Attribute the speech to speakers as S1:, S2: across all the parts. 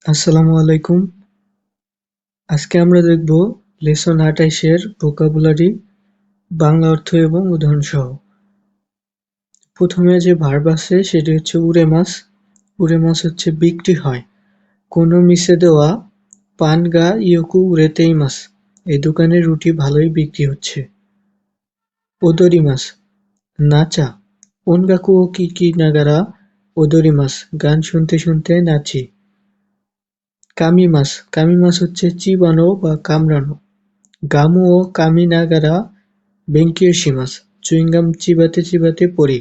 S1: আসসালামু আলাইকুম। আজকে আমরা দেখব লেসন ২৮ এর ভোকাবুলারি, বাংলা অর্থ এবং উদাহরণ সহ। প্রথমে যে ভার্ব আছে সেটি হচ্ছে উড়ে মাছ। উড়ে মাছ হচ্ছে বিক্রি হয়। কোনো মিছে দেওয়া পান গা ইয়োকু উড়েতেই মাছ। এই দোকানে রুটি ভালোই বিক্রি হচ্ছে। ওদরি মাছ নাচা। ওনগাকু ও কিকি নাগারা ওদরি মাছ গান শুনতে শুনতে নাচি। কামি মাছ হচ্ছে চিবানো বা কামড়ানো। গামু ও কামিনাগারা বেঙ্কিয়োশিমাস চুইংগাম চিবাতে চিবাতে পড়ি।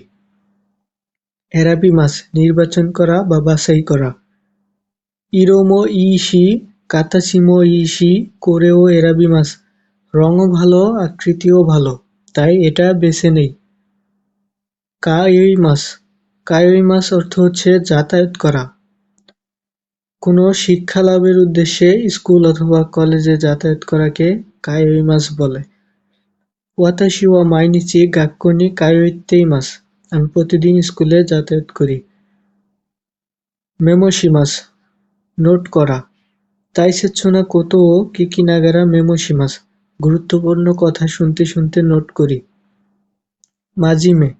S1: এরাবিমাস নির্বাচন করা বা বাছাই করা। ইরোমো ইইশি কাতাসিমো ইইশি কোরেও এরাবিমাস রঙও ভালো আকৃতিও ভালো তাই এটা বেছে নেই। কায়োইমাস অর্থ হচ্ছে যাতায়াত করা। কোনো শিক্ষা লাভের উদ্দেশ্যে স্কুল অথবা কলেজে যাতায়াত করাকে কায়োইমাস বলে। ওয়াতাশি ওয়া মাইনিচি গাক্কো নি কায়োইত্তেইমাস আমি প্রতিদিন স্কুলে যাতায়াত করি। মেমোশিমাস নোট করা। তাইসেতসু না কোতো ও কিকিনাগারা মেমোশিমাস গুরুত্বপূর্ণ কথা শুনতে শুনতে নোট করি। মাজিমে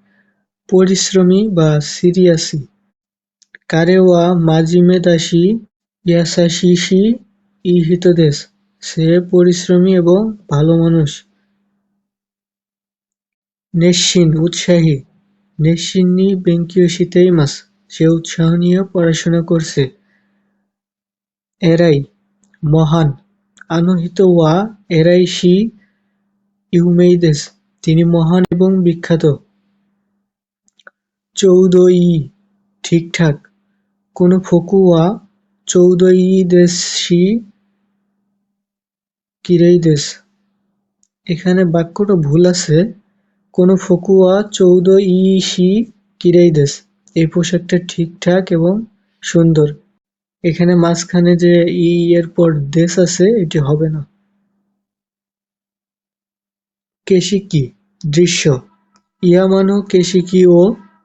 S1: পরিশ্রমী বা সিরিয়াসি। কারে ওয়া মাজিমে দাশি ইয়াসাশিশি ইহিতো দেশে সে পরিশ্রমী এবং ভালো মানুষ। নেস্সিন উৎসাহী। নেস্সিন নি বেঙ্কিয়োশিতেইমাস সে উৎসাহ নিয়ে পড়াশোনা করছে। এরাই মহান। আনোহিতো ওয়া এরাইশি ইউমেইদেস তিনি মহান এবং বিখ্যাত। চৌদোই ঠিকঠাক। কোনো ফকু ওয়া চৌদোইদেশি কিরেইদেস এখানে বাক্যটা ভুল আছে। কোনো ফকু ওয়া চৌদোইশি কিরেইদেস এই পোশাকটা ঠিকঠাক এবং সুন্দর। এখানে মাঝখানে যে এর পর দেশ আছে এটি হবে না। কেশিকি দৃশ্য। ইয়ামানো কেশিকি ও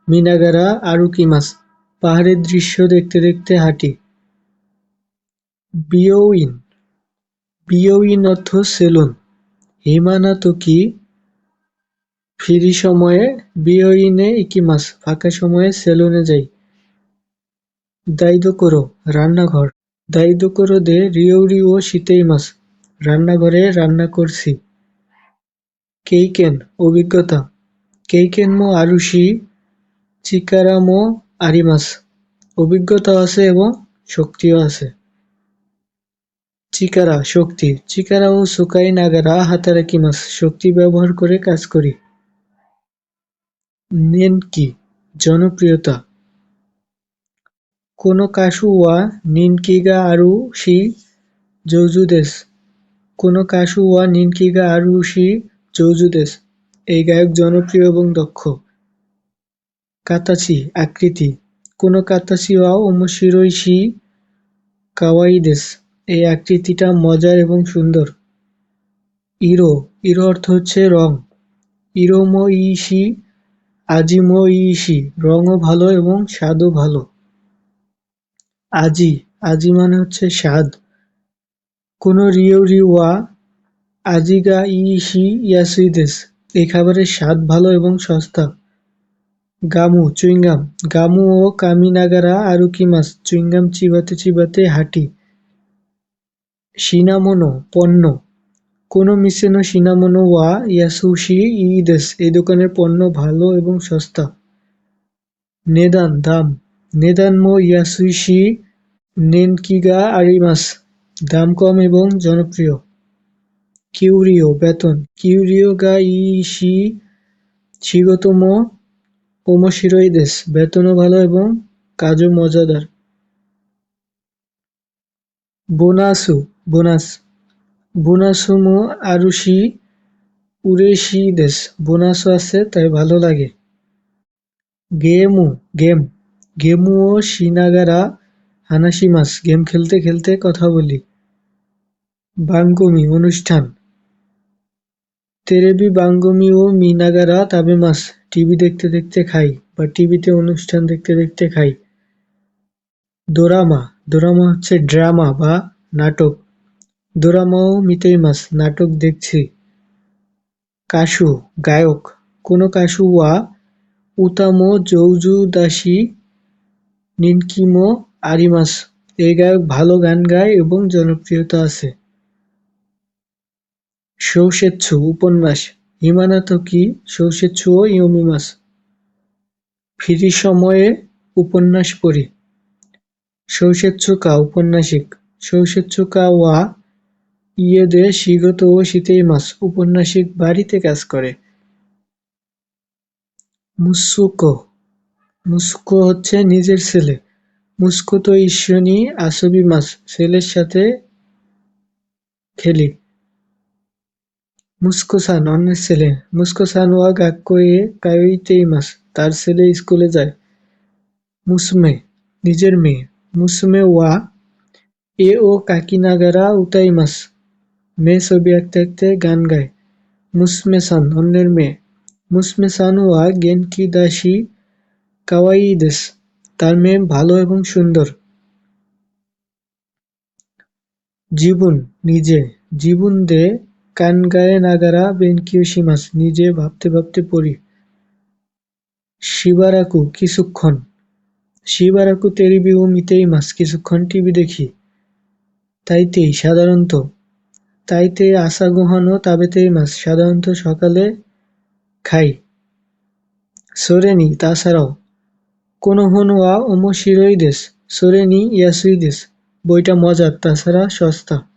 S1: মিনাগারা আরুকিমাস পাহাড়ের দৃশ্য দেখতে দেখতে হাঁটি। বিয়োইন বিয়োইন অর্থ সেলুন। হিমানা তোকি ফ্রি সময়ে বিয়োইনে ইকিমাস ফাঁকা সময়ে সেলুনে যাই। দাইদোকোরো রান্নাঘর। দাইদোকোরো দে রিওরি ও শিতেইমাস রান্নাঘরে রান্না করছি। কেইকেন অভিজ্ঞতা। কেইকেন মো আরুশি চিকারা মো আরিমাস অভিজ্ঞতা আছে এবং শক্তিও আছে। চিকারা শক্তি। চিকারা ও সুকাই নাগারা হাতারাকিমাস শক্তি ব্যবহার করে কাজ করি। নেনকি জনপ্রিয়তা। কোনো কাশু ওয়া নিনকিগা আরুশি জৌজুদেস কোনো কাশু ওয়া নিনকিগা আরুশি জৌজুদেস এই গায়ক জনপ্রিয় এবং দক্ষ। কাতাচি আকৃতি। কোনো কাতাচি ওয়া ওমোশিরোইশি কাওয়াইদেস এই আকৃতিটা মজার এবং সুন্দর। ইরো ইরো অর্থ হচ্ছে রং। ইরোমো ইইশি আজিমো ইইশি রঙও ভালো এবং স্বাদও ভালো। আজি আজি মানে হচ্ছে স্বাদ। কোনো রিওরি ওয়া আজিগা ইইশি ইয়াসুইদেস এই খাবারের স্বাদ ভালো এবং সস্তা। গামু চুইংগাম। গামু ও কামিনাগারা আরুকিমাস চুইংগাম চিবাতে চিবাতে হাঁটি। শিনামোনো পণ্য। কোনো মিসেনো শিনামোনো ওয়া ইয়াসুশি ইদেস এই দোকানের পণ্য ভালো এবং সস্তা। নেদান দাম। নেদান মো ইয়াসুশি নেনকিগা আরিমাস দাম কম এবং জনপ্রিয়। কিউরিও বেতন। কিউরিও গা ইশি শিগোতো মো ওমোশিরোইদেস বেতনও ভালো এবং কাজও মজাদার। বোনাসু বোনাস। বোনাসু মো আরুশি উরেশিদেস বোনাসও আছে তাই ভালো লাগে। গেমু গেম। গেমু ও শিনাগারা হানাশিমাস গেম খেলতে খেলতে কথা বলি। বাঙ্গমি অনুষ্ঠান। তেরেবি বাঙ্গমি ও মিনাগারা তাবেমাস টিভি দেখতে দেখতে খাই বা টিভিতে অনুষ্ঠান দেখতে দেখতে খাই। দোরামা ডোরামা হচ্ছে ড্রামা বা নাটক। ডোরামাও মিতেইমাস, নাটক দেখছি। কাশু, গায়ক। কোন কাশু ওয়া উতামো জৌজুদাশি নিনকিমো আরিমাস। এই গায়ক ভালো গান গায় এবং জনপ্রিয়তা আছে। শৌসেৎসু, উপন্যাস। হিমানাতোকি শৌসেৎসু ও ইয়োমিমাস। ফ্রি সময়ে উপন্যাস পড়ি। শৌসেৎসুকা, উপন্যাসিক। শৌসেৎসুকা ওয়া ইয়ে দে শিগতো ও শিতেইমাস, উপন্যাসিক বাড়িতে কাজ করে। মুৎসুকো, মুৎসুকো হচ্ছে নিজের ছেলে। মুৎসুকোতো ইস্সোনি আসোবিমাস, ছেলের সাথে খেলি। মুৎসুকো-সান, অন্যের ছেলে। মুৎসুকো-সান ওয়া গাক্কো এ কায়োইতেইমাস, তার ছেলে স্কুলে যায়। মুসুমে, নিজের মেয়ে। মুসুমে ওয়া এ ও কাকিনাগারা উতাইমাস, মেয়ে ছবি আঁকতে আঁকতে গান গায়। মুসুমে-সান, অন্যের মেয়ে। মুসুমে-সান ওয়া গেনকি দাশি কাওয়াইই দেস, তার মেয়ে ভালো এবং সুন্দর। জিবুন, নিজে। জিবুন দে কানগায়ে নাগারা বেনকিও শিমাস, নিজে ভাবতে ভাবতে পড়ি। শিবারাকু, কিছুক্ষণ। শিবারাকু তেরিবি ও মিতেইমাস, কিছুক্ষণ টিভি দেখি। তাইতেই, সাধারণত। তাইতেই আসাগোহান ও তাবেতেইমাস, সাধারণত সকালে খাই। সোরেনি, তাছাড়াও। কোনোহন ওয়া ওমোশিরোই দেস, সোরেনি ইয়াসুই দেস, বইটা মজার, তাছাড়া সস্তা।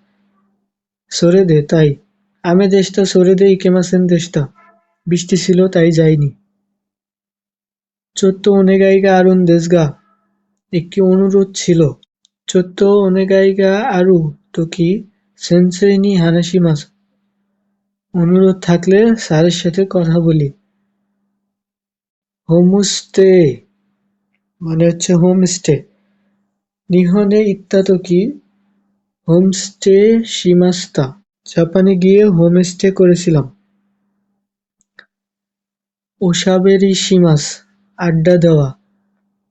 S1: সোরেদে, তাই। আমে দেশটা সোরেদে ইকেমাসেন দেশটা, বৃষ্টি ছিল তাই যাইনি। চোত্তো ওনেগাইগা আরুন দেশগা, একটি অনুরোধ ছিল। চোত্তো ওনেগাইগা আরু তোকি সেনসেই নি হানাশিমাস, অনুরোধ থাকলে স্যারের সাথে কথা বলি। হোমস্তে মানে হচ্ছে হোমস্টে। নিহনে ইত্তাতোকি হোমস্টে শিমাস্তা, জাপানে গিয়ে হোমস্টে করেছিলাম। ওসাবেরি শিমাস, আড্ডা দেওয়া।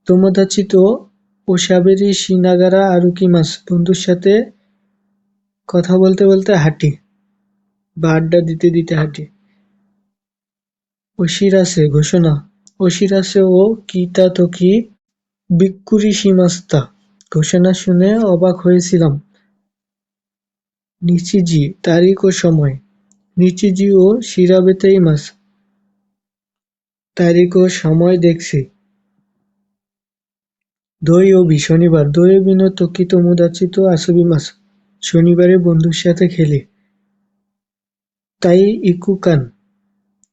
S1: তোমোদাচি তো ওসাবেরি শিনাগারা আরুকিমাস, বন্ধুর সাথে কথা বলতে বলতে হাঁটি বা আড্ডা দিতে দিতে হাঁটি। ওশিরাসে, ঘোষণা। ওশিরাসে ও কিতাতোকি বিক্কুরি শিমাস্তা, ঘোষণা শুনে অবাক হয়েছিলাম। নিচিজি, তারিখ ও সময়। নিচিজি ও শিরাবেতেইমাস, তারিখ ও সময় দেখছি। দোয়োবি, শনিবার। দোয়োবি নো তোকি তোমোদাচি তো আসোবিমাস, শনিবারে বন্ধুর সাথে খেলি। তাই ইকুকান,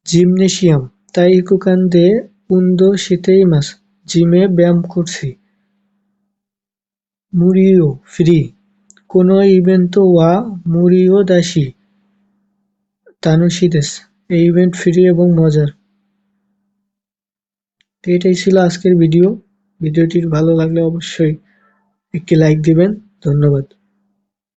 S1: জিমনেশিয়াম। তাই ইকুকান দে উন্দো শিতেইমাস, জিমে ব্যায়াম করছি। মুরিও, ফ্রি। কোনো ইভেন্টো ওয়া মুরিও দাসি তানোশি দেস, এই ইভেন্ট ফ্রি এবং মজার। তো এটাই ছিল আজকের ভিডিও। ভিডিওটি ভালো লাগলে অবশ্যই একটি লাইক দিবেন। ধন্যবাদ।